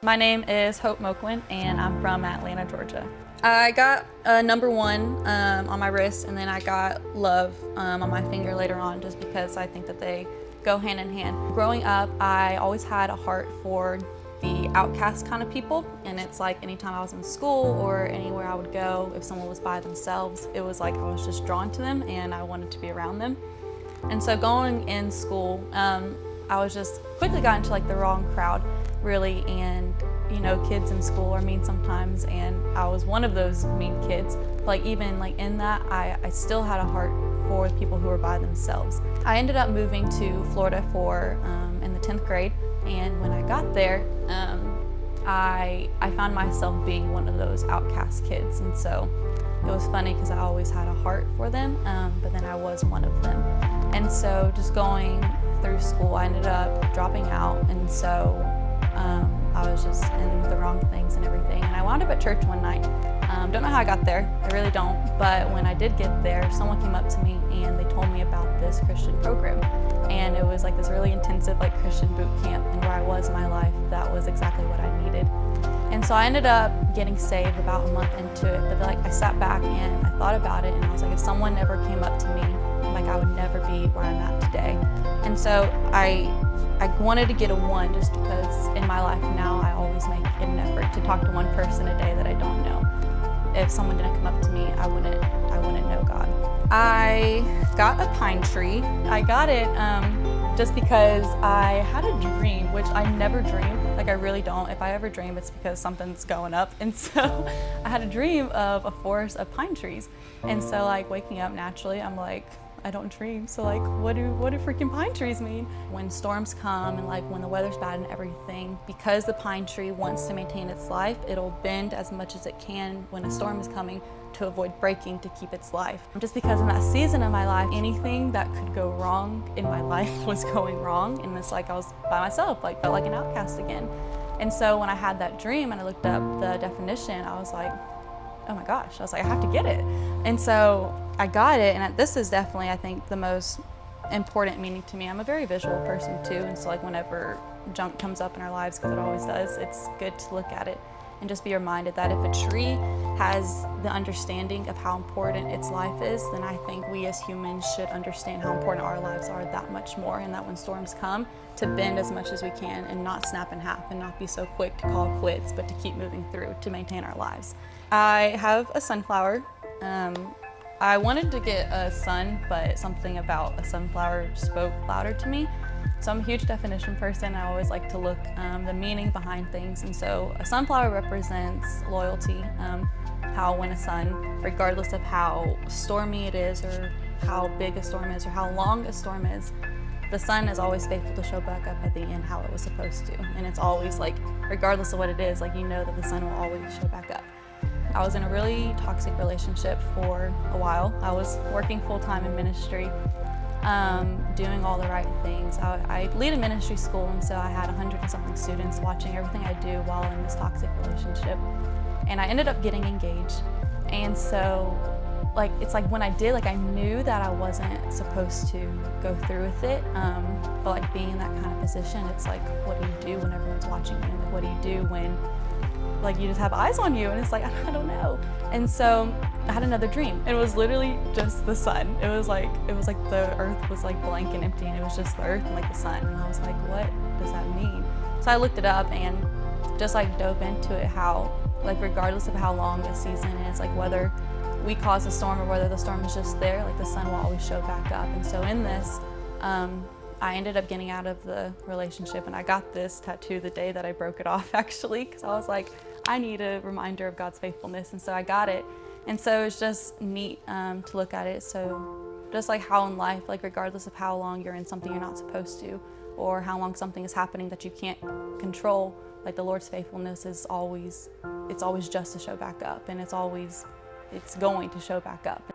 My name is Hope Moquin, and I'm from Atlanta, Georgia. I got number 1 on my wrist, and then I got love on my finger later on, just because I think that they go hand in hand. Growing up, I always had a heart for the outcast kind of people, and it's like anytime I was in school or anywhere I would go, if someone was by themselves, it was like I was just drawn to them and I wanted to be around them. And so going in school, I was just quickly got into like the wrong crowd, really, and you know, kids in school are mean sometimes, and I was one of those mean kids. Like even like in that, I still had a heart for people who were by themselves. I ended up moving to Florida for in the 10th grade, and when I got there, I found myself being one of those outcast kids, and so it was funny because I always had a heart for them, but then I was one of them. And so just going through school, I ended up dropping out, and so I was just in the wrong things and everything. And I wound up at church one night. Don't know how I got there, I really don't, but when I did get there, someone came up to me and they told me about this Christian program. And it was like this really intensive like Christian boot camp, and where I was in my life, that was exactly what I needed. And so I ended up getting saved about a month into it, but like I sat back and I thought about it, and I was like, if someone ever came up to me, like I would never be where I'm at today. And so I wanted to get a 1 just because in my life now I always make an effort to talk to one person a day that I don't know. If someone didn't come up to me, I wouldn't know God. I got a pine tree. I got it just because I had a dream, which I never dream. Like I really don't. If I ever dream, it's because something's going up. And so I had a dream of a forest of pine trees. And so like waking up naturally, I'm like, I don't dream, so like what do freaking pine trees mean? When storms come and like when the weather's bad and everything, because the pine tree wants to maintain its life, it'll bend as much as it can when a storm is coming to avoid breaking to keep its life. Just because in that season of my life, anything that could go wrong in my life was going wrong, and it's like I was by myself, like felt like an outcast again. And so when I had that dream and I looked up the definition, I was like, oh my gosh, I was like, I have to get it. And so I got it, and this is definitely, I think, the most important meaning to me. I'm a very visual person too, and so like whenever junk comes up in our lives, because it always does, it's good to look at it and just be reminded that if a tree has the understanding of how important its life is, then I think we as humans should understand how important our lives are that much more, and that when storms come, to bend as much as we can and not snap in half and not be so quick to call quits, but to keep moving through to maintain our lives. I have a sunflower. I wanted to get a sun, but something about a sunflower spoke louder to me. So I'm a huge definition person. I always like to look the meaning behind things. And so a sunflower represents loyalty, how when a sun, regardless of how stormy it is or how big a storm is or how long a storm is, the sun is always faithful to show back up at the end how it was supposed to. And it's always like, regardless of what it is, like you know that the sun will always show back up. I was in a really toxic relationship for a while. I was working full-time in ministry, doing all the right things. I lead a ministry school, and so I had 100 and something students watching everything I do while in this toxic relationship. And I ended up getting engaged. And so like it's like when I did, like I knew that I wasn't supposed to go through with it, but like being in that kind of position, it's like, what do you do when everyone's watching you? Like, what do you do when like you just have eyes on you? And it's like, I don't know. And so I had another dream. It was literally just the sun. It was like the earth was like blank and empty, and it was just the earth and like the sun. And I was like, what does that mean? So I looked it up and just like dove into it, how like regardless of how long the season is, like whether we cause a storm or whether the storm is just there, like the sun will always show back up. And so in this, I ended up getting out of the relationship, and I got this tattoo the day that I broke it off, actually, because I was like, I need a reminder of God's faithfulness, and so I got it. And so it's just neat to look at it. So just like how in life, like regardless of how long you're in something you're not supposed to, or how long something is happening that you can't control, like the Lord's faithfulness is always, it's always just to show back up, and it's going to show back up.